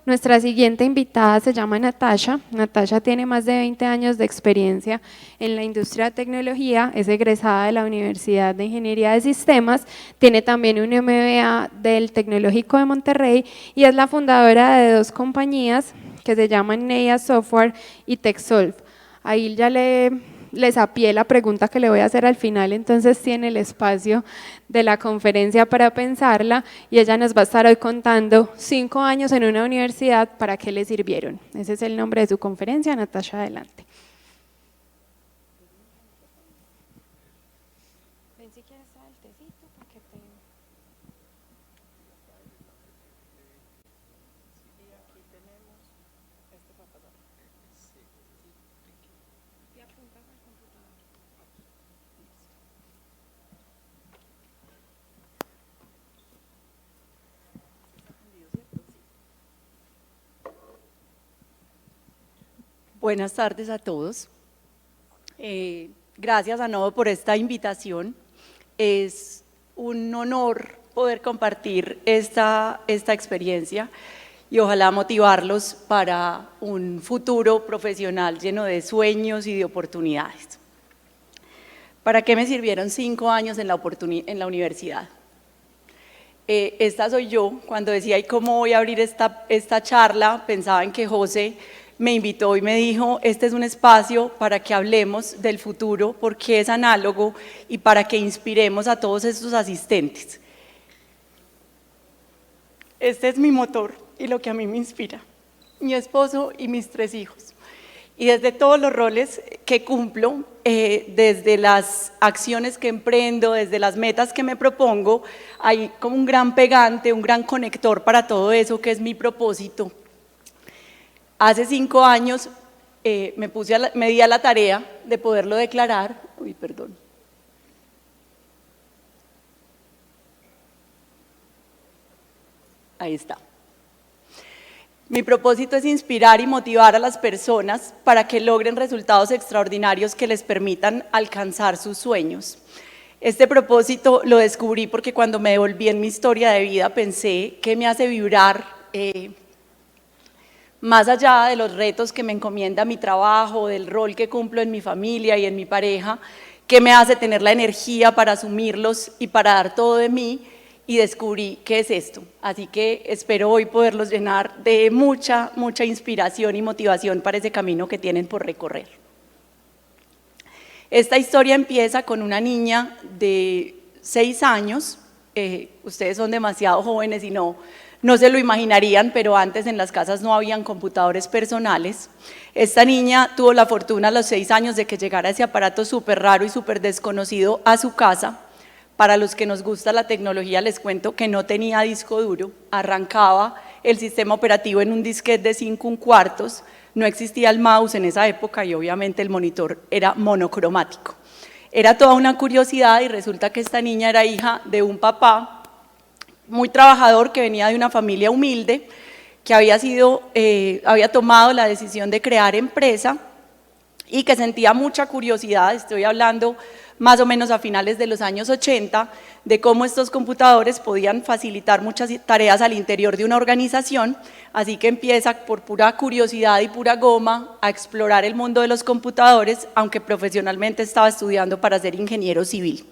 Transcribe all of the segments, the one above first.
Nuestra siguiente invitada se llama Natasha. Natasha tiene más de 20 años de experiencia en la industria de tecnología, es egresada de la Universidad de Ingeniería de Sistemas, tiene también un MBA del Tecnológico de Monterrey y es la fundadora de dos compañías que se llaman Neia Software y TechSolve. Ahí ya les apié la pregunta que le voy a hacer al final, entonces tiene el espacio de la conferencia para pensarla y ella nos va a estar hoy contando 5 años en una universidad, ¿para qué le sirvieron? Ese es el nombre de su conferencia. Natasha, adelante. Ven si quieres al tecito para que te... Buenas tardes a todos. Gracias a Novo por esta invitación. Es un honor poder compartir esta experiencia y ojalá motivarlos para un futuro profesional lleno de sueños y de oportunidades. ¿Para qué me sirvieron 5 años en la universidad? Esta soy yo. Cuando decía, ¿y cómo voy a abrir esta charla? Pensaba en que José me invitó y me dijo, este es un espacio para que hablemos del futuro, porque es análogo y para que inspiremos a todos estos asistentes. Este es mi motor y lo que a mí me inspira, mi esposo y mis 3 hijos. Y desde todos los roles que cumplo, desde las acciones que emprendo, desde las metas que me propongo, hay como un gran pegante, un gran conector para todo eso que es mi propósito. Hace 5 años me di a la tarea de poderlo declarar. Uy, perdón. Ahí está. Mi propósito es inspirar y motivar a las personas para que logren resultados extraordinarios que les permitan alcanzar sus sueños. Este propósito lo descubrí porque cuando me devolví en mi historia de vida pensé que me hace vibrar más allá de los retos que me encomienda mi trabajo, del rol que cumplo en mi familia y en mi pareja, que me hace tener la energía para asumirlos y para dar todo de mí, y descubrí qué es esto. Así que espero hoy poderlos llenar de mucha inspiración y motivación para ese camino que tienen por recorrer. Esta historia empieza con una niña de 6 años, ustedes son demasiado jóvenes y no se lo imaginarían, pero antes en las casas no habían computadores personales. Esta niña tuvo la fortuna a los 6 años de que llegara ese aparato súper raro y súper desconocido a su casa. Para los que nos gusta la tecnología les cuento que no tenía disco duro, arrancaba el sistema operativo en un disquete de 5 1/4, no existía el mouse en esa época y obviamente el monitor era monocromático. Era toda una curiosidad y resulta que esta niña era hija de un papá muy trabajador que venía de una familia humilde, que había tomado la decisión de crear empresa y que sentía mucha curiosidad, estoy hablando más o menos a finales de los años 80, de cómo estos computadores podían facilitar muchas tareas al interior de una organización, así que empieza por pura curiosidad y pura goma a explorar el mundo de los computadores, aunque profesionalmente estaba estudiando para ser ingeniero civil.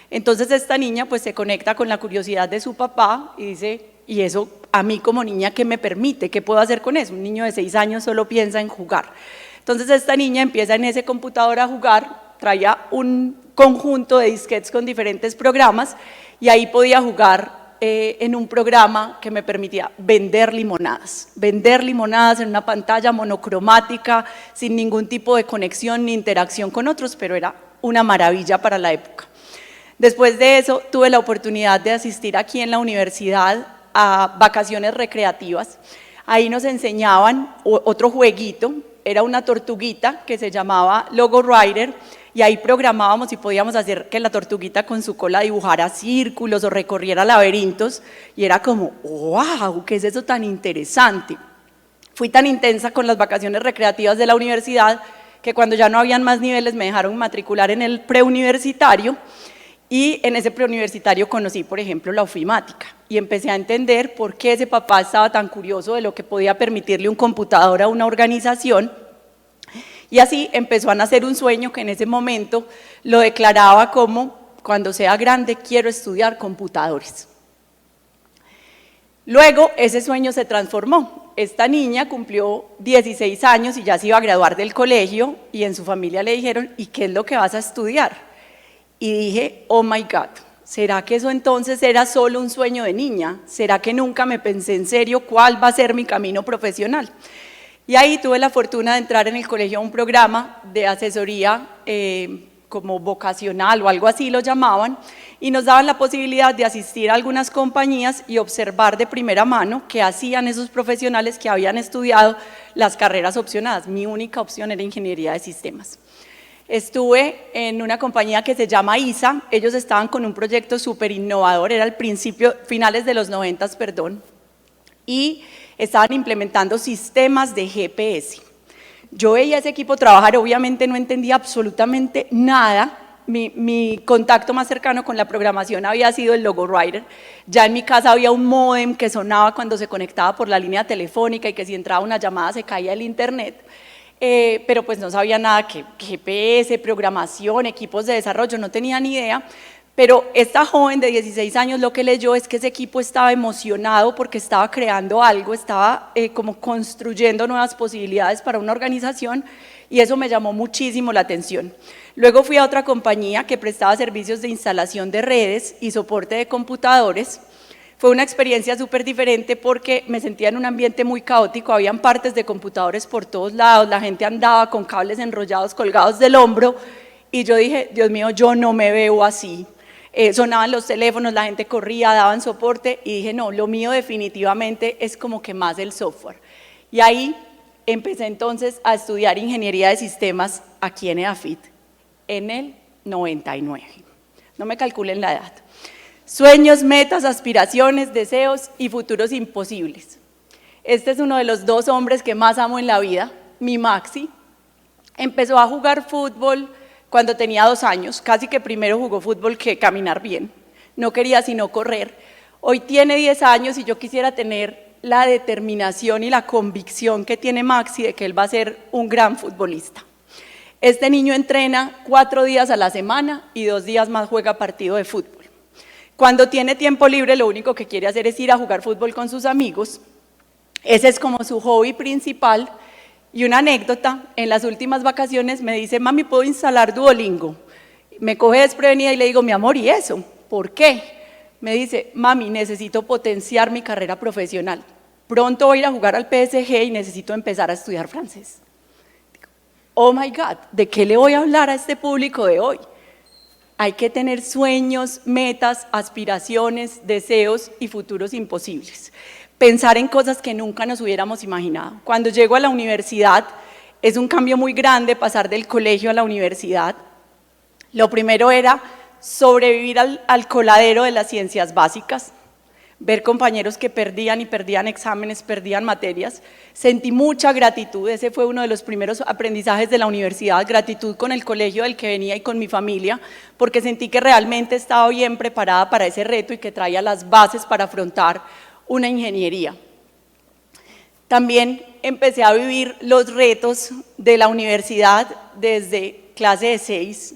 Entonces esta niña pues se conecta con la curiosidad de su papá y dice, ¿y eso a mí como niña qué me permite? ¿Qué puedo hacer con eso? Un niño de 6 años solo piensa en jugar. Entonces esta niña empieza en ese computador a jugar, traía un conjunto de disquetes con diferentes programas y ahí podía jugar en un programa que me permitía vender limonadas en una pantalla monocromática, sin ningún tipo de conexión ni interacción con otros, pero era una maravilla para la época. Después de eso tuve la oportunidad de asistir aquí en la universidad a vacaciones recreativas. Ahí nos enseñaban otro jueguito, era una tortuguita que se llamaba Logo Writer y ahí programábamos y podíamos hacer que la tortuguita con su cola dibujara círculos o recorriera laberintos y era como, wow, ¿qué es eso tan interesante? Fui tan intensa con las vacaciones recreativas de la universidad que cuando ya no habían más niveles me dejaron matricular en el preuniversitario Y en ese preuniversitario conocí, por ejemplo, la ofimática y empecé a entender por qué ese papá estaba tan curioso de lo que podía permitirle un computador a una organización. Y así empezó a nacer un sueño que en ese momento lo declaraba como: cuando sea grande quiero estudiar computadores. Luego ese sueño se transformó. Esta niña cumplió 16 años y ya se iba a graduar del colegio y en su familia le dijeron: ¿y qué es lo que vas a estudiar? Y dije: oh my God, ¿será que eso entonces era solo un sueño de niña? ¿Será que nunca me pensé en serio cuál va a ser mi camino profesional? Y ahí tuve la fortuna de entrar en el colegio a un programa de asesoría como vocacional o algo así lo llamaban, y nos daban la posibilidad de asistir a algunas compañías y observar de primera mano qué hacían esos profesionales que habían estudiado las carreras opcionadas. Mi única opción era ingeniería de sistemas. Estuve en una compañía que se llama ISA, ellos estaban con un proyecto súper innovador, era finales de los 90, perdón, y estaban implementando sistemas de GPS. Yo veía ese equipo trabajar, obviamente no entendía absolutamente nada. Mi contacto más cercano con la programación había sido el LogoWriter. Ya en mi casa había un módem que sonaba cuando se conectaba por la línea telefónica y que si entraba una llamada se caía el internet. Pero pues no sabía nada que GPS, programación, equipos de desarrollo, no tenía ni idea. Pero esta joven de 16 años lo que leyó es que ese equipo estaba emocionado porque estaba creando algo, estaba como construyendo nuevas posibilidades para una organización, y eso me llamó muchísimo la atención. Luego fui a otra compañía que prestaba servicios de instalación de redes y soporte de computadores. Fue una experiencia súper diferente porque me sentía en un ambiente muy caótico, habían partes de computadores por todos lados, la gente andaba con cables enrollados colgados del hombro, y yo dije: Dios mío, yo no me veo así. Sonaban los teléfonos, la gente corría, daban soporte, y dije: no, lo mío definitivamente es como que más el software. Y ahí empecé entonces a estudiar ingeniería de sistemas aquí en EAFIT, en el 99. No me calculen la edad. Sueños, metas, aspiraciones, deseos y futuros imposibles. Este es uno de los dos hombres que más amo en la vida, mi Maxi. Empezó a jugar fútbol cuando tenía 2 años, casi que primero jugó fútbol que caminar bien. No quería sino correr. Hoy tiene 10 años y yo quisiera tener la determinación y la convicción que tiene Maxi de que él va a ser un gran futbolista. Este niño entrena 4 días a la semana y 2 días más juega partido de fútbol. Cuando tiene tiempo libre, lo único que quiere hacer es ir a jugar fútbol con sus amigos. Ese es como su hobby principal. Y una anécdota: en las últimas vacaciones me dice: mami, ¿puedo instalar Duolingo? Me coge desprevenida y le digo: mi amor, ¿y eso? ¿Por qué? Me dice: mami, necesito potenciar mi carrera profesional. Pronto voy a ir a jugar al PSG y necesito empezar a estudiar francés. Oh my God, ¿de qué le voy a hablar a este público de hoy? Hay que tener sueños, metas, aspiraciones, deseos y futuros imposibles. Pensar en cosas que nunca nos hubiéramos imaginado. Cuando llego a la universidad, es un cambio muy grande pasar del colegio a la universidad. Lo primero era sobrevivir al coladero de las ciencias básicas, ver compañeros que perdían y perdían exámenes, perdían materias. Sentí mucha gratitud, ese fue uno de los primeros aprendizajes de la universidad, gratitud con el colegio del que venía y con mi familia, porque sentí que realmente estaba bien preparada para ese reto y que traía las bases para afrontar una ingeniería. También empecé a vivir los retos de la universidad desde clase de 6.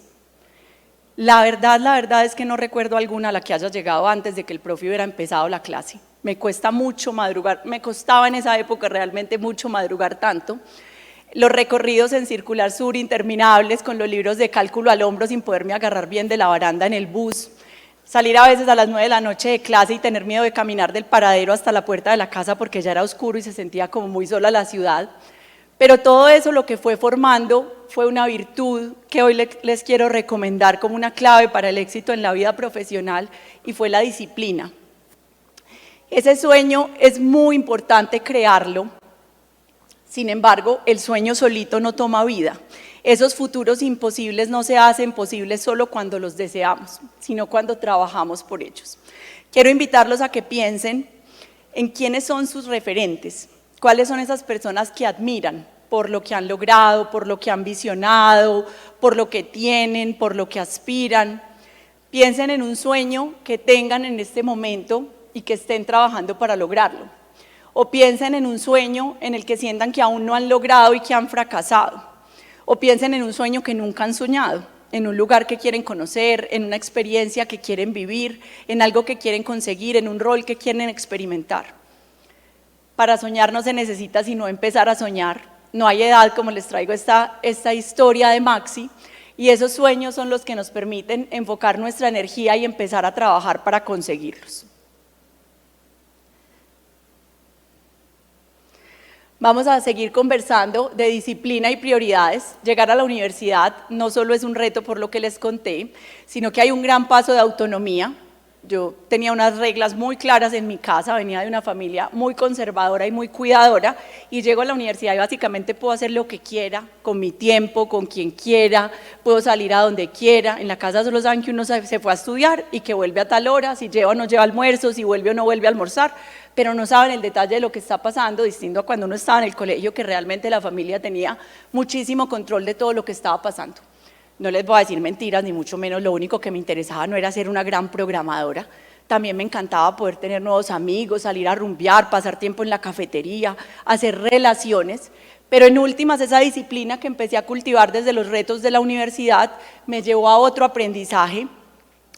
La verdad es que no recuerdo alguna a la que haya llegado antes de que el profe hubiera empezado la clase. Me cuesta mucho madrugar, me costaba en esa época realmente mucho madrugar tanto. Los recorridos en circular sur interminables con los libros de cálculo al hombro sin poderme agarrar bien de la baranda en el bus. Salir a veces a las 9 de la noche de clase y tener miedo de caminar del paradero hasta la puerta de la casa porque ya era oscuro y se sentía como muy sola la ciudad. Pero todo eso lo que fue formando fue una virtud que hoy les quiero recomendar como una clave para el éxito en la vida profesional, y fue la disciplina. Ese sueño es muy importante crearlo, sin embargo, el sueño solito no toma vida. Esos futuros imposibles no se hacen posibles solo cuando los deseamos, sino cuando trabajamos por ellos. Quiero invitarlos a que piensen en quiénes son sus referentes. ¿Cuáles son esas personas que admiran por lo que han logrado, por lo que han visionado, por lo que tienen, por lo que aspiran? Piensen en un sueño que tengan en este momento y que estén trabajando para lograrlo. O piensen en un sueño en el que sientan que aún no han logrado y que han fracasado. O piensen en un sueño que nunca han soñado, en un lugar que quieren conocer, en una experiencia que quieren vivir, en algo que quieren conseguir, en un rol que quieren experimentar. Para soñar no se necesita sino empezar a soñar. No hay edad, como les traigo esta historia de Maxi, y esos sueños son los que nos permiten enfocar nuestra energía y empezar a trabajar para conseguirlos. Vamos a seguir conversando de disciplina y prioridades. Llegar a la universidad no solo es un reto por lo que les conté, sino que hay un gran paso de autonomía. Yo tenía unas reglas muy claras en mi casa, venía de una familia muy conservadora y muy cuidadora, y llego a la universidad y básicamente puedo hacer lo que quiera, con mi tiempo, con quien quiera, puedo salir a donde quiera. En la casa solo saben que uno se fue a estudiar y que vuelve a tal hora, si lleva o no lleva almuerzo, si vuelve o no vuelve a almorzar, pero no saben el detalle de lo que está pasando, distinto a cuando uno estaba en el colegio, que realmente la familia tenía muchísimo control de todo lo que estaba pasando. No les voy a decir mentiras, ni mucho menos, lo único que me interesaba no era ser una gran programadora, también me encantaba poder tener nuevos amigos, salir a rumbear, pasar tiempo en la cafetería, hacer relaciones, pero en últimas esa disciplina que empecé a cultivar desde los retos de la universidad me llevó a otro aprendizaje,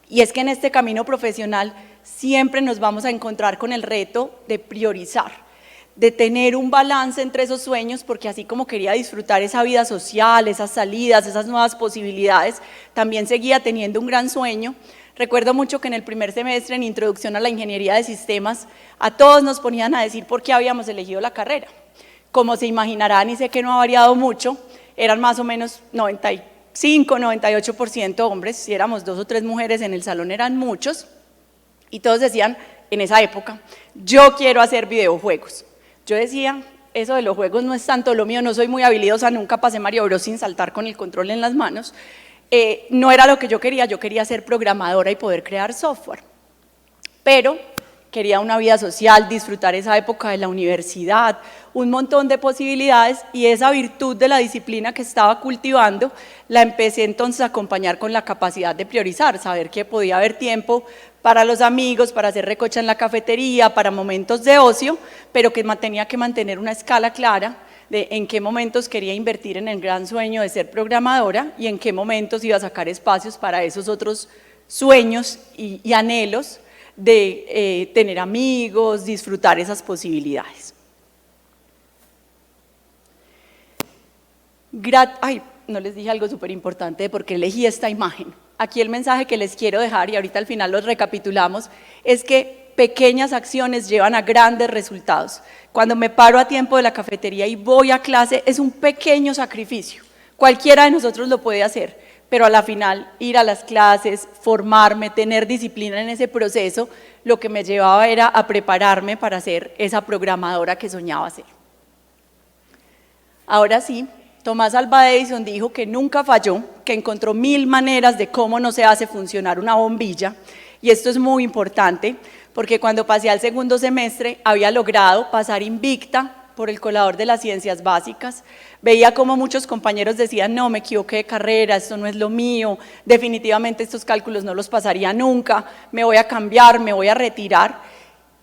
y es que en este camino profesional siempre nos vamos a encontrar con el reto de priorizar, de tener un balance entre esos sueños, porque así como quería disfrutar esa vida social, esas salidas, esas nuevas posibilidades, también seguía teniendo un gran sueño. Recuerdo mucho que en el primer semestre, en Introducción a la Ingeniería de Sistemas, a todos nos ponían a decir por qué habíamos elegido la carrera. Como se imaginarán, y sé que no ha variado mucho, eran más o menos 95, 98% hombres, si éramos 2 o 3 mujeres en el salón eran muchos, y todos decían en esa época, yo quiero hacer videojuegos. Yo decía, eso de los juegos no es tanto lo mío, no soy muy habilidosa, nunca pasé Mario Bros sin saltar con el control en las manos, no era lo que yo quería ser programadora y poder crear software, pero quería una vida social, disfrutar esa época de la universidad, un montón de posibilidades, y esa virtud de la disciplina que estaba cultivando la empecé entonces a acompañar con la capacidad de priorizar, saber que podía haber tiempo para los amigos, para hacer recocha en la cafetería, para momentos de ocio, pero que tenía que mantener una escala clara de en qué momentos quería invertir en el gran sueño de ser programadora y en qué momentos iba a sacar espacios para esos otros sueños y anhelos de tener amigos, disfrutar esas posibilidades. No les dije algo súper importante de por qué elegí esta imagen. Aquí el mensaje que les quiero dejar, y ahorita al final los recapitulamos, es que pequeñas acciones llevan a grandes resultados. Cuando me paro a tiempo de la cafetería y voy a clase, es un pequeño sacrificio. Cualquiera de nosotros lo puede hacer, pero a la final ir a las clases, formarme, tener disciplina en ese proceso, lo que me llevaba era a prepararme para ser esa programadora que soñaba ser. Ahora sí, Thomas Alva Edison dijo que nunca falló, que encontró 1000 maneras de cómo no se hace funcionar una bombilla, y esto es muy importante, porque cuando pasé al segundo semestre había logrado pasar invicta por el colador de las ciencias básicas, veía como muchos compañeros decían, no, me equivoqué de carrera, esto no es lo mío, definitivamente estos cálculos no los pasaría nunca, me voy a cambiar, me voy a retirar,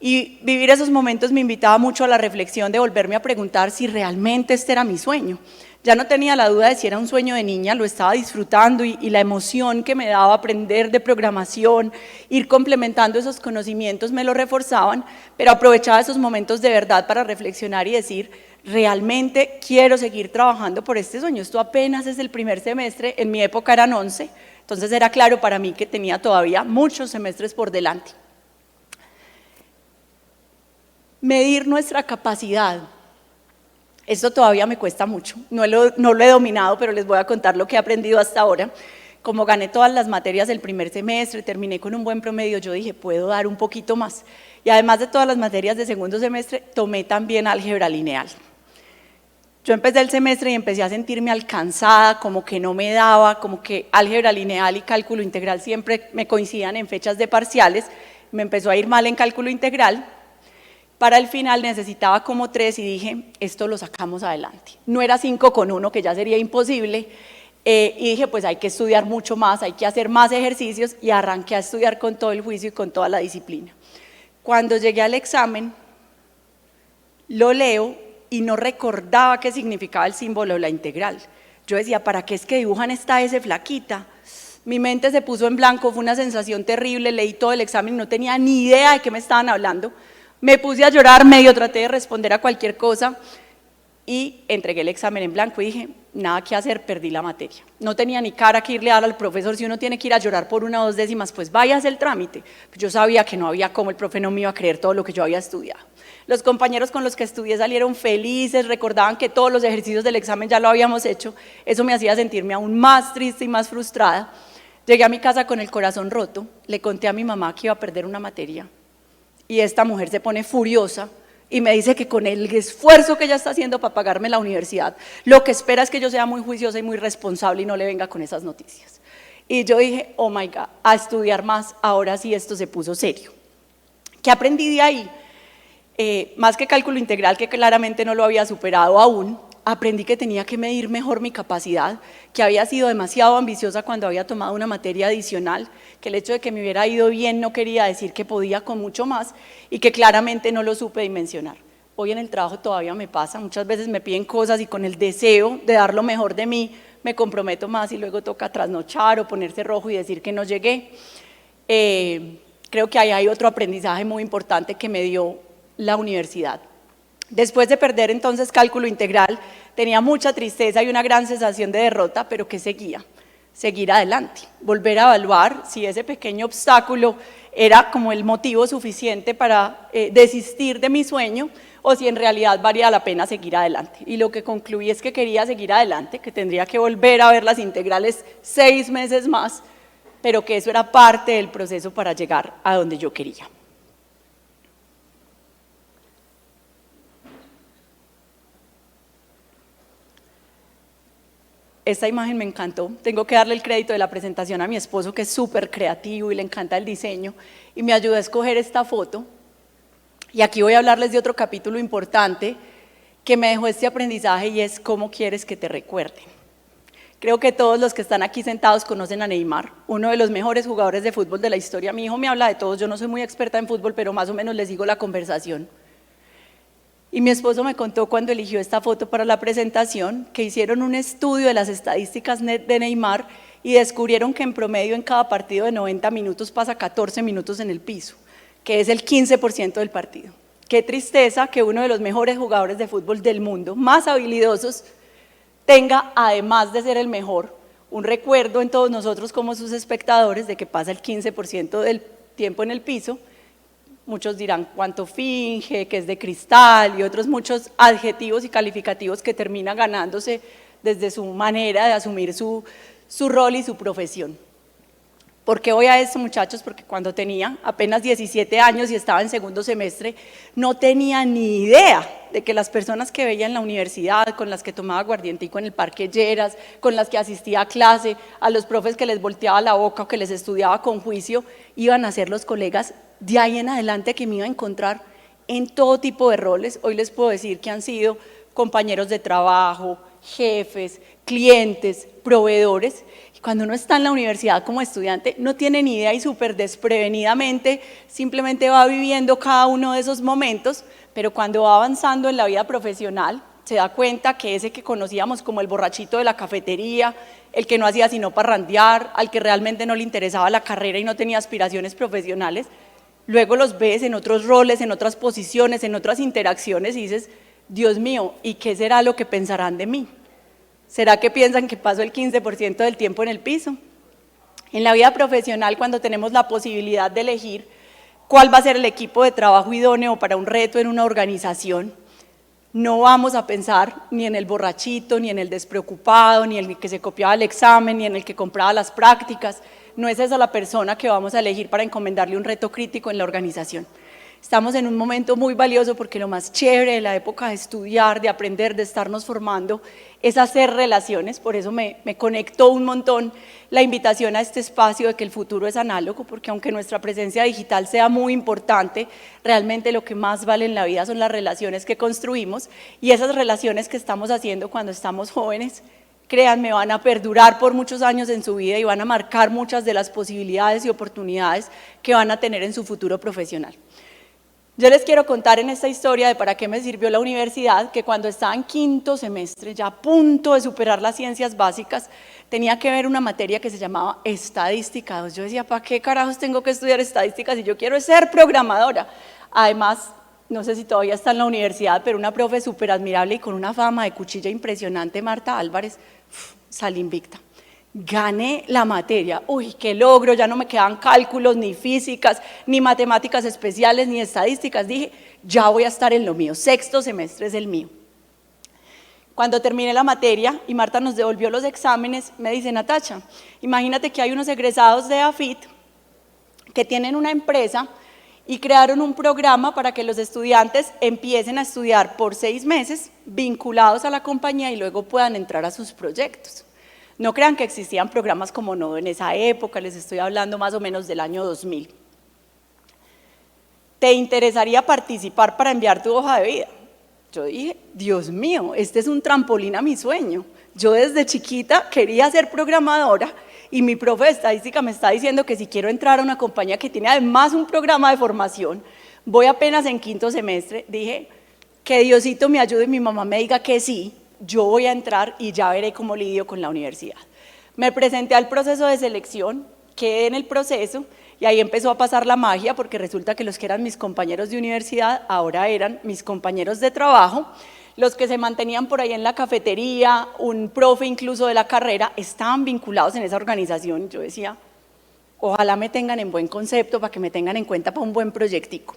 y vivir esos momentos me invitaba mucho a la reflexión de volverme a preguntar si realmente este era mi sueño. Ya no tenía la duda de si era un sueño de niña, lo estaba disfrutando y la emoción que me daba aprender de programación, ir complementando esos conocimientos me lo reforzaban, pero aprovechaba esos momentos de verdad para reflexionar y decir, realmente quiero seguir trabajando por este sueño. Esto apenas es el primer semestre, en mi época eran 11, entonces era claro para mí que tenía todavía muchos semestres por delante. Medir nuestra capacidad. Esto todavía me cuesta mucho, no lo he dominado, pero les voy a contar lo que he aprendido hasta ahora. Como gané todas las materias del primer semestre, terminé con un buen promedio, yo dije, puedo dar un poquito más. Y además de todas las materias de segundo semestre, tomé también álgebra lineal. Yo empecé el semestre y empecé a sentirme alcanzada, como que no me daba, como que álgebra lineal y cálculo integral siempre me coincidían en fechas de parciales, me empezó a ir mal en cálculo integral. Para el final necesitaba como 3 y dije, esto lo sacamos adelante. No era 5 con 1, que ya sería imposible, Y dije, pues hay que estudiar mucho más, hay que hacer más ejercicios, y arranqué a estudiar con todo el juicio y con toda la disciplina. Cuando llegué al examen, lo leo y no recordaba qué significaba el símbolo de la integral. Yo decía, ¿para qué es que dibujan esta S flaquita? Mi mente se puso en blanco, fue una sensación terrible, leí todo el examen y no tenía ni idea de qué me estaban hablando. Me puse a llorar, medio traté de responder a cualquier cosa y entregué el examen en blanco y dije, nada que hacer, perdí la materia. No tenía ni cara que irle a dar al profesor. Si uno tiene que ir a llorar por 1 o 2 décimas, pues vaya a hacer el trámite. Yo sabía que no había cómo, el profe no me iba a creer todo lo que yo había estudiado. Los compañeros con los que estudié salieron felices, recordaban que todos los ejercicios del examen ya lo habíamos hecho. Eso me hacía sentirme aún más triste y más frustrada. Llegué a mi casa con el corazón roto, le conté a mi mamá que iba a perder una materia y esta mujer se pone furiosa y me dice que con el esfuerzo que ella está haciendo para pagarme la universidad, lo que espera es que yo sea muy juiciosa y muy responsable y no le venga con esas noticias. Y yo dije, oh my God, a estudiar más, ahora sí esto se puso serio. ¿Qué aprendí de ahí? Más que cálculo integral, que claramente no lo había superado aún, aprendí que tenía que medir mejor mi capacidad, que había sido demasiado ambiciosa cuando había tomado una materia adicional, que el hecho de que me hubiera ido bien no quería decir que podía con mucho más y que claramente no lo supe dimensionar. Hoy en el trabajo todavía me pasa, muchas veces me piden cosas y con el deseo de dar lo mejor de mí me comprometo más y luego toca trasnochar o ponerse rojo y decir que no llegué. Creo que ahí hay otro aprendizaje muy importante que me dio la universidad. Después de perder entonces cálculo integral, tenía mucha tristeza y una gran sensación de derrota, pero ¿qué seguía? Seguir adelante, volver a evaluar si ese pequeño obstáculo era como el motivo suficiente para desistir de mi sueño o si en realidad valía la pena seguir adelante. Y lo que concluí es que quería seguir adelante, que tendría que volver a ver las integrales 6 meses más, pero que eso era parte del proceso para llegar a donde yo quería. Esta imagen me encantó, tengo que darle el crédito de la presentación a mi esposo, que es súper creativo y le encanta el diseño, y me ayudó a escoger esta foto. Y aquí voy a hablarles de otro capítulo importante que me dejó este aprendizaje, y es cómo quieres que te recuerden. Creo que todos los que están aquí sentados conocen a Neymar, uno de los mejores jugadores de fútbol de la historia. Mi hijo me habla de todos, yo no soy muy experta en fútbol, pero más o menos les sigo la conversación. Y mi esposo me contó cuando eligió esta foto para la presentación que hicieron un estudio de las estadísticas de Neymar y descubrieron que en promedio en cada partido de 90 minutos pasa 14 minutos en el piso, que es el 15% del partido. Qué tristeza que uno de los mejores jugadores de fútbol del mundo, más habilidosos, tenga, además de ser el mejor, un recuerdo en todos nosotros como sus espectadores de que pasa el 15% del tiempo en el piso. Muchos dirán cuánto finge, que es de cristal y otros muchos adjetivos y calificativos que termina ganándose desde su manera de asumir su rol y su profesión. ¿Por qué voy a esto, muchachos? Porque cuando tenía apenas 17 años y estaba en segundo semestre, no tenía ni idea de que las personas que veía en la universidad, con las que tomaba aguardientico en el Parque Lleras, con las que asistía a clase, a los profes que les volteaba la boca o que les estudiaba con juicio, iban a ser los colegas de ahí en adelante que me iba a encontrar en todo tipo de roles. Hoy les puedo decir que han sido compañeros de trabajo, jefes, clientes, proveedores. Y cuando uno está en la universidad como estudiante no tiene ni idea y súper desprevenidamente simplemente va viviendo cada uno de esos momentos, pero cuando va avanzando en la vida profesional se da cuenta que ese que conocíamos como el borrachito de la cafetería, el que no hacía sino parrandear, al que realmente no le interesaba la carrera y no tenía aspiraciones profesionales, luego los ves en otros roles, en otras posiciones, en otras interacciones y dices, Dios mío, ¿y qué será lo que pensarán de mí? ¿Será que piensan que paso el 15% del tiempo en el piso? En la vida profesional, cuando tenemos la posibilidad de elegir cuál va a ser el equipo de trabajo idóneo para un reto en una organización, no vamos a pensar ni en el borrachito, ni en el despreocupado, ni en el que se copiaba el examen, ni en el que compraba las prácticas. No es esa la persona que vamos a elegir para encomendarle un reto crítico en la organización. Estamos en un momento muy valioso porque lo más chévere de la época de estudiar, de aprender, de estarnos formando, es hacer relaciones. Por eso me conectó un montón la invitación a este espacio de que el futuro es análogo, porque aunque nuestra presencia digital sea muy importante, realmente lo que más vale en la vida son las relaciones que construimos y esas relaciones que estamos haciendo cuando estamos jóvenes, créanme, van a perdurar por muchos años en su vida y van a marcar muchas de las posibilidades y oportunidades que van a tener en su futuro profesional. Yo les quiero contar en esta historia de para qué me sirvió la universidad, que cuando estaba en quinto semestre, ya a punto de superar las ciencias básicas, tenía que ver una materia que se llamaba estadística 2. Yo decía, ¿para qué carajos tengo que estudiar estadística si yo quiero ser programadora? Además, no sé si todavía está en la universidad, pero una profe súper admirable y con una fama de cuchilla impresionante, Marta Álvarez, salí invicta. Gané la materia, uy, qué logro, ya no me quedaban cálculos, ni físicas, ni matemáticas especiales, ni estadísticas. Dije, ya voy a estar en lo mío, sexto semestre es el mío. Cuando terminé la materia y Marta nos devolvió los exámenes, me dice, Natacha, imagínate que hay unos egresados de AFIT que tienen una empresa y crearon un programa para que los estudiantes empiecen a estudiar por 6 meses vinculados a la compañía y luego puedan entrar a sus proyectos. No crean que existían programas como Nodo en esa época, les estoy hablando más o menos del año 2000. ¿Te interesaría participar para enviar tu hoja de vida? Yo dije, Dios mío, este es un trampolín a mi sueño. Yo desde chiquita quería ser programadora y mi profe de estadística me está diciendo que si quiero entrar a una compañía que tiene además un programa de formación, voy apenas en quinto semestre, dije, que Diosito me ayude y mi mamá me diga que sí, yo voy a entrar y ya veré cómo lidio con la universidad. Me presenté al proceso de selección, quedé en el proceso y ahí empezó a pasar la magia porque resulta que los que eran mis compañeros de universidad ahora eran mis compañeros de trabajo, los que se mantenían por ahí en la cafetería, un profe incluso de la carrera, estaban vinculados en esa organización. Yo decía, ojalá me tengan en buen concepto para que me tengan en cuenta para un buen proyectico.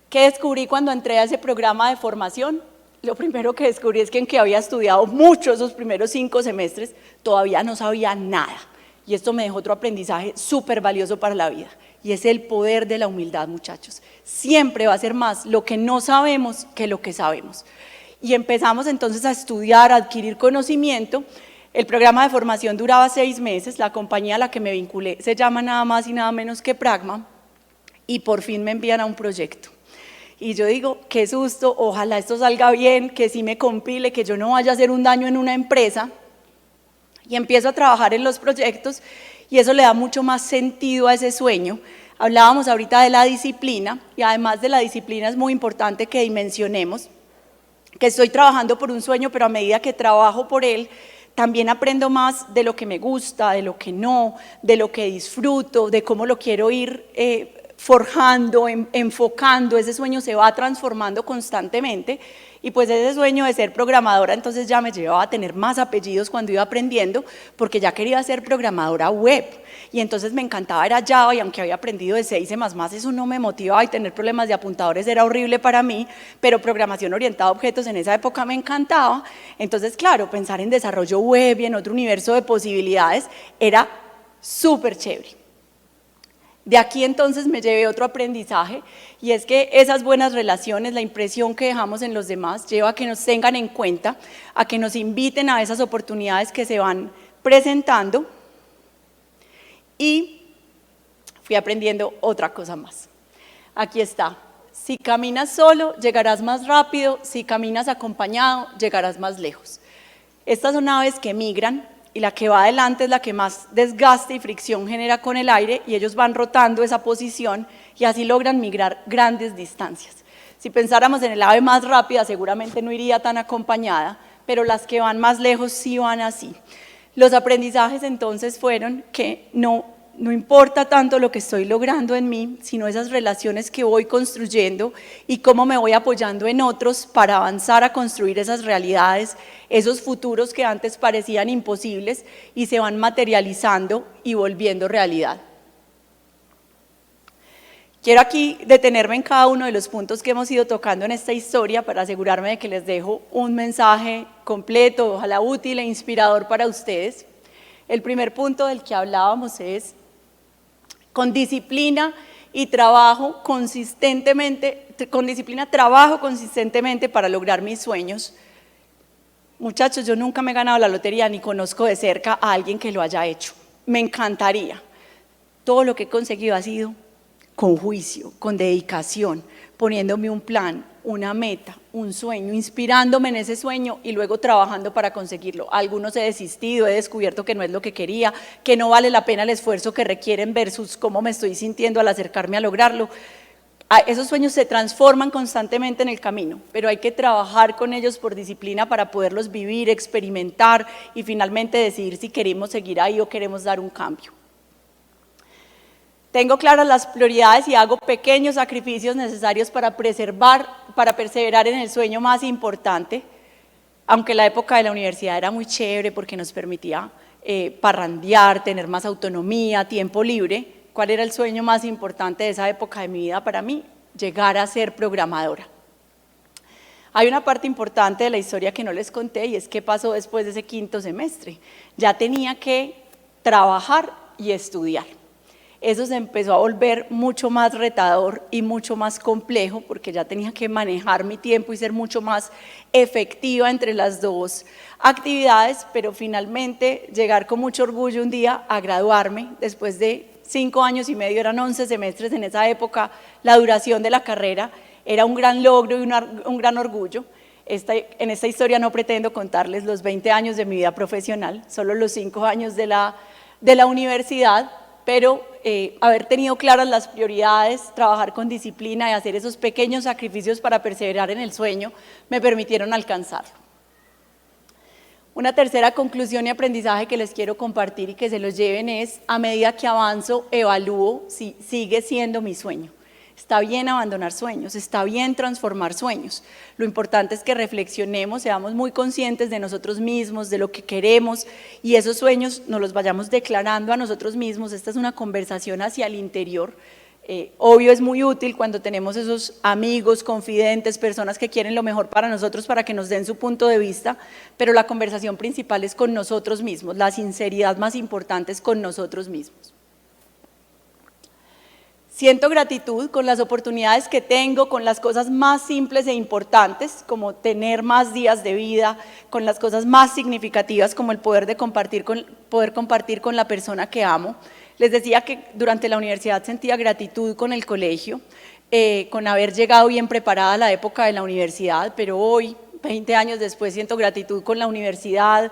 ¿Qué descubrí cuando entré a ese programa de formación? Lo primero que descubrí es que aunque había estudiado mucho esos primeros 5 semestres, todavía no sabía nada. Y esto me dejó otro aprendizaje súper valioso para la vida. Y es el poder de la humildad, muchachos. Siempre va a ser más lo que no sabemos que lo que sabemos. Y empezamos entonces a estudiar, a adquirir conocimiento. El programa de formación duraba 6 meses. La compañía a la que me vinculé se llama nada más y nada menos que Pragma. Y por fin me envían a un proyecto. Y yo digo, qué susto, ojalá esto salga bien, que sí me compile, que yo no vaya a hacer un daño en una empresa. Y empiezo a trabajar en los proyectos y eso le da mucho más sentido a ese sueño. Hablábamos ahorita de la disciplina y además de la disciplina es muy importante que dimensionemos que estoy trabajando por un sueño, pero a medida que trabajo por él, también aprendo más de lo que me gusta, de lo que no, de lo que disfruto, de cómo lo quiero ir forjando, enfocando. Ese sueño se va transformando constantemente y pues ese sueño de ser programadora entonces ya me llevaba a tener más apellidos cuando iba aprendiendo porque ya quería ser programadora web y entonces me encantaba era Java y aunque había aprendido de C y C++, eso no me motivaba y tener problemas de apuntadores era horrible para mí, pero programación orientada a objetos en esa época me encantaba. Entonces claro, pensar en desarrollo web y en otro universo de posibilidades era súper chévere. De aquí entonces me llevé otro aprendizaje y es que esas buenas relaciones, la impresión que dejamos en los demás lleva a que nos tengan en cuenta, a que nos inviten a esas oportunidades que se van presentando y fui aprendiendo otra cosa más. Aquí está, si caminas solo llegarás más rápido, si caminas acompañado llegarás más lejos. Estas son aves que migran y la que va adelante es la que más desgaste y fricción genera con el aire y ellos van rotando esa posición y así logran migrar grandes distancias. Si pensáramos en el ave más rápida seguramente no iría tan acompañada, pero las que van más lejos sí van así. Los aprendizajes entonces fueron que no importa tanto lo que estoy logrando en mí, sino esas relaciones que voy construyendo y cómo me voy apoyando en otros para avanzar a construir esas realidades, esos futuros que antes parecían imposibles y se van materializando y volviendo realidad. Quiero aquí detenerme en cada uno de los puntos que hemos ido tocando en esta historia para asegurarme de que les dejo un mensaje completo, ojalá útil e inspirador para ustedes. El primer punto del que hablábamos es con disciplina y trabajo consistentemente, trabajo consistentemente para lograr mis sueños. Muchachos, yo nunca me he ganado la lotería ni conozco de cerca a alguien que lo haya hecho. Me encantaría. Todo lo que he conseguido ha sido con juicio, con dedicación, poniéndome un plan, una meta, un sueño, inspirándome en ese sueño y luego trabajando para conseguirlo. Algunos he desistido, he descubierto que no es lo que quería, que no vale la pena el esfuerzo que requieren versus cómo me estoy sintiendo al acercarme a lograrlo. Esos sueños se transforman constantemente en el camino, pero hay que trabajar con ellos por disciplina para poderlos vivir, experimentar y finalmente decidir si queremos seguir ahí o queremos dar un cambio. Tengo claras las prioridades y hago pequeños sacrificios necesarios para perseverar en el sueño más importante, aunque la época de la universidad era muy chévere porque nos permitía parrandear, tener más autonomía, tiempo libre. ¿Cuál era el sueño más importante de esa época de mi vida para mí? Llegar a ser programadora. Hay una parte importante de la historia que no les conté y es qué pasó después de ese quinto semestre. Ya tenía que trabajar y estudiar. Eso se empezó a volver mucho más retador y mucho más complejo porque ya tenía que manejar mi tiempo y ser mucho más efectiva entre las dos actividades, pero finalmente llegar con mucho orgullo un día a graduarme después de 5 años y medio, eran 11 semestres en esa época, la duración de la carrera era un gran logro y un gran orgullo. En esta historia no pretendo contarles los 20 años de mi vida profesional, solo los 5 años de la universidad, pero haber tenido claras las prioridades, trabajar con disciplina y hacer esos pequeños sacrificios para perseverar en el sueño me permitieron alcanzarlo. Una tercera conclusión y aprendizaje que les quiero compartir y que se los lleven es, a medida que avanzo, evalúo si sigue siendo mi sueño. Está bien abandonar sueños, está bien transformar sueños. Lo importante es que reflexionemos, seamos muy conscientes de nosotros mismos, de lo que queremos y esos sueños nos los vayamos declarando a nosotros mismos. Esta es una conversación hacia el interior. Obvio es muy útil cuando tenemos esos amigos, confidentes, personas que quieren lo mejor para nosotros para que nos den su punto de vista, pero la conversación principal es con nosotros mismos, la sinceridad más importante es con nosotros mismos. Siento gratitud con las oportunidades que tengo, con las cosas más simples e importantes, como tener más días de vida, con las cosas más significativas, como el poder compartir con la persona que amo. Les decía que durante la universidad sentía gratitud con el colegio, con haber llegado bien preparada a la época de la universidad, pero hoy, 20 años después, siento gratitud con la universidad.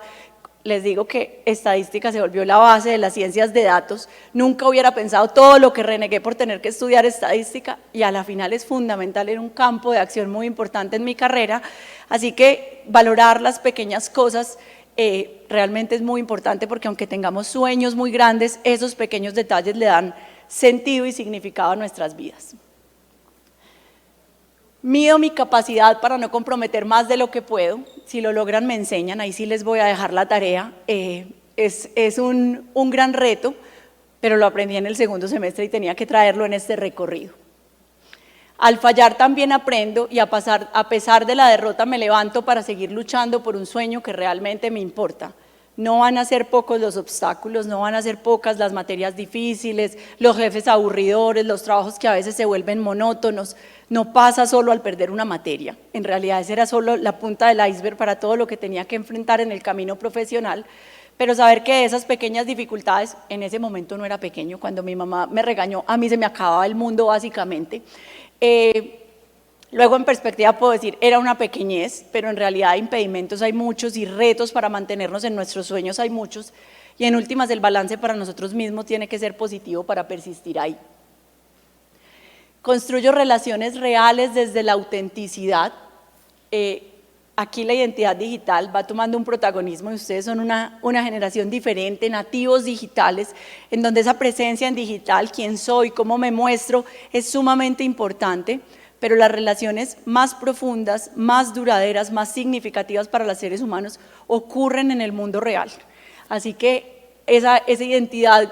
Les digo que estadística se volvió la base de las ciencias de datos. Nunca hubiera pensado todo lo que renegué por tener que estudiar estadística y a la final es fundamental, en un campo de acción muy importante en mi carrera. Así que valorar las pequeñas cosas realmente es muy importante porque aunque tengamos sueños muy grandes, esos pequeños detalles le dan sentido y significado a nuestras vidas. Mido mi capacidad para no comprometer más de lo que puedo. Si lo logran me enseñan, ahí sí les voy a dejar la tarea. Es un gran reto, pero lo aprendí en el segundo semestre y tenía que traerlo en este recorrido. Al fallar también aprendo y a pesar de la derrota me levanto para seguir luchando por un sueño que realmente me importa. No van a ser pocos los obstáculos, no van a ser pocas las materias difíciles, los jefes aburridores, los trabajos que a veces se vuelven monótonos. No pasa solo al perder una materia, en realidad esa era solo la punta del iceberg para todo lo que tenía que enfrentar en el camino profesional, pero saber que esas pequeñas dificultades, en ese momento no era pequeño, cuando mi mamá me regañó, a mí se me acababa el mundo básicamente. Luego en perspectiva puedo decir, era una pequeñez, pero en realidad impedimentos hay muchos y retos para mantenernos en nuestros sueños hay muchos y en últimas el balance para nosotros mismos tiene que ser positivo para persistir ahí. Construyo relaciones reales desde la autenticidad. Aquí la identidad digital va tomando un protagonismo y ustedes son una generación diferente, nativos digitales, en donde esa presencia en digital, quién soy, cómo me muestro, es sumamente importante, pero las relaciones más profundas, más duraderas, más significativas para los seres humanos ocurren en el mundo real. Así que esa identidad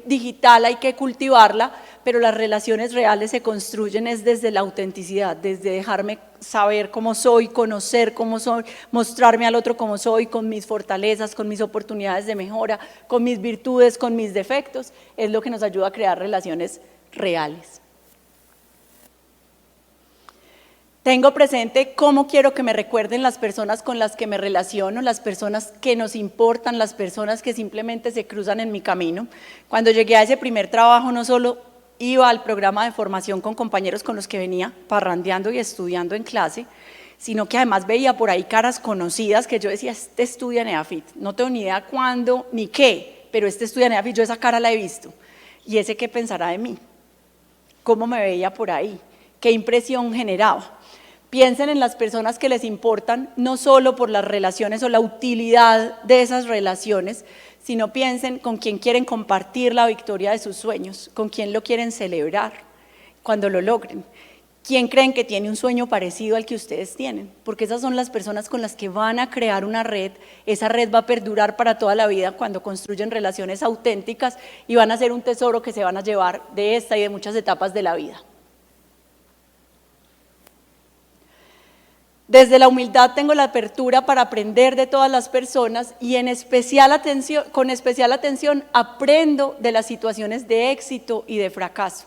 digital hay que cultivarla, pero las relaciones reales se construyen es desde la autenticidad, desde dejarme saber cómo soy, conocer cómo soy, mostrarme al otro cómo soy, con mis fortalezas, con mis oportunidades de mejora, con mis virtudes, con mis defectos, es lo que nos ayuda a crear relaciones reales. Tengo presente cómo quiero que me recuerden las personas con las que me relaciono, las personas que nos importan, las personas que simplemente se cruzan en mi camino. Cuando llegué a ese primer trabajo no solo iba al programa de formación con compañeros con los que venía parrandeando y estudiando en clase, sino que además veía por ahí caras conocidas que yo decía, este estudia Neafit, no tengo ni idea cuándo ni qué, pero este estudia Neafit, yo esa cara la he visto. ¿Y ese qué pensará de mí? ¿Cómo me veía por ahí? ¿Qué impresión generaba? Piensen en las personas que les importan, no solo por las relaciones o la utilidad de esas relaciones, sino piensen con quién quieren compartir la victoria de sus sueños, con quién lo quieren celebrar cuando lo logren. ¿Quién creen que tiene un sueño parecido al que ustedes tienen? Porque esas son las personas con las que van a crear una red, esa red va a perdurar para toda la vida cuando construyen relaciones auténticas y van a ser un tesoro que se van a llevar de esta y de muchas etapas de la vida. Desde la humildad tengo la apertura para aprender de todas las personas y con especial atención aprendo de las situaciones de éxito y de fracaso.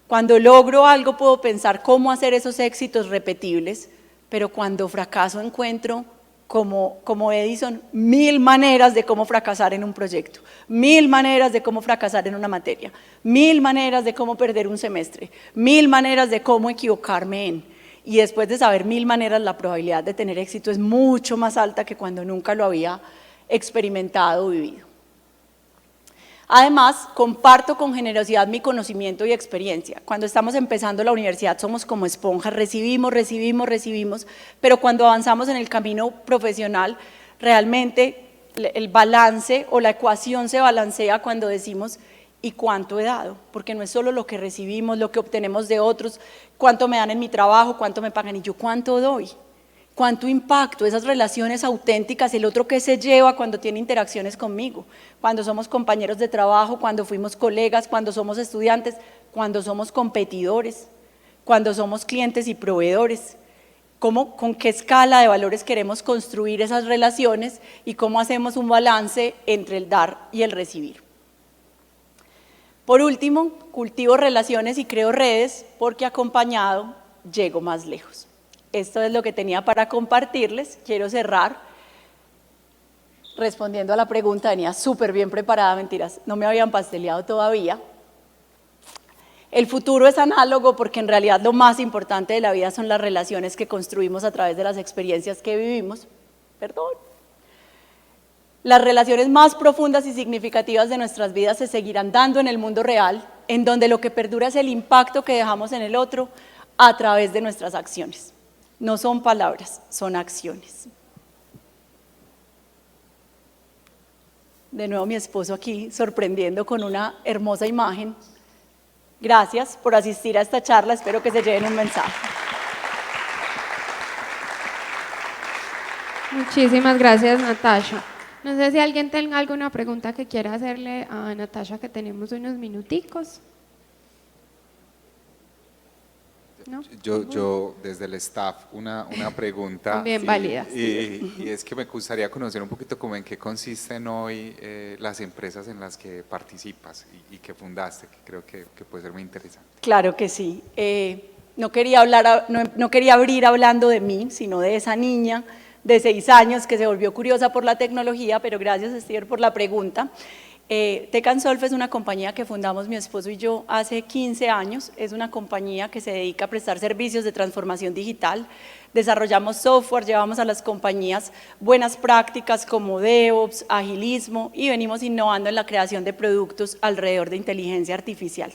Cuando logro algo puedo pensar cómo hacer esos éxitos repetibles, pero cuando fracaso encuentro, como Edison, 1000 maneras de cómo fracasar en un proyecto, 1000 maneras de cómo fracasar en una materia, 1000 maneras de cómo perder un semestre, 1000 maneras de cómo equivocarme en. Y después de saber 1000 maneras, la probabilidad de tener éxito es mucho más alta que cuando nunca lo había experimentado o vivido. Además, comparto con generosidad mi conocimiento y experiencia. Cuando estamos empezando la universidad somos como esponjas, recibimos, pero cuando avanzamos en el camino profesional, realmente el balance o la ecuación se balancea cuando decimos ¿y cuánto he dado? Porque no es solo lo que recibimos, lo que obtenemos de otros, cuánto me dan en mi trabajo, cuánto me pagan, y yo cuánto doy. ¿Cuánto impacto? Esas relaciones auténticas, el otro que se lleva cuando tiene interacciones conmigo, cuando somos compañeros de trabajo, cuando fuimos colegas, cuando somos estudiantes, cuando somos competidores, cuando somos clientes y proveedores. ¿Con qué escala de valores queremos construir esas relaciones y cómo hacemos un balance entre el dar y el recibir? Por último, cultivo relaciones y creo redes porque acompañado llego más lejos. Esto es lo que tenía para compartirles. Quiero cerrar respondiendo a la pregunta, venía súper bien preparada, mentiras, no me habían pasteleado todavía. El futuro es análogo porque en realidad lo más importante de la vida son las relaciones que construimos a través de las experiencias que vivimos. Las relaciones más profundas y significativas de nuestras vidas se seguirán dando en el mundo real, en donde lo que perdura es el impacto que dejamos en el otro a través de nuestras acciones. No son palabras, son acciones. De nuevo mi esposo aquí sorprendiendo con una hermosa imagen. Gracias por asistir a esta charla, espero que se lleven un mensaje. Muchísimas gracias, Natasha. No sé si alguien tenga alguna pregunta que quiera hacerle a Natasha, que tenemos unos minuticos. ¿No? Yo desde el staff, una pregunta. Bien válida. Y es que me gustaría conocer un poquito cómo en qué consisten hoy las empresas en las que participas y que fundaste, que creo que puede ser muy interesante. Claro que sí. No quería abrir hablando de mí, sino de esa niña de 6 años que se volvió curiosa por la tecnología, pero gracias, Esther, por la pregunta. Tech and Solve es una compañía que fundamos mi esposo y yo hace 15 años. Es una compañía que se dedica a prestar servicios de transformación digital. Desarrollamos software, llevamos a las compañías buenas prácticas como DevOps, agilismo y venimos innovando en la creación de productos alrededor de inteligencia artificial.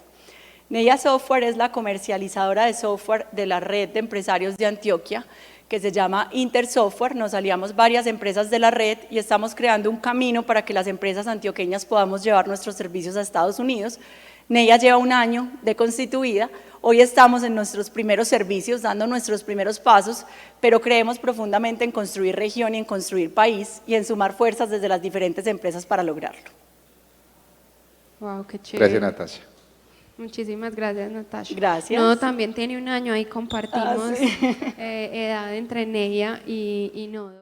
Neia Software es la comercializadora de software de la red de empresarios de Antioquia, que se llama Intersoftware. Nos aliamos varias empresas de la red y estamos creando un camino para que las empresas antioqueñas podamos llevar nuestros servicios a Estados Unidos. Neia lleva 1 año de constituida, hoy estamos en nuestros primeros servicios, dando nuestros primeros pasos, pero creemos profundamente en construir región y en construir país y en sumar fuerzas desde las diferentes empresas para lograrlo. Wow, qué chévere. Gracias, Natasha. Muchísimas gracias, Natasha. Gracias. No, también tiene 1 año, ahí compartimos sí. edad entre Neia y Nodo.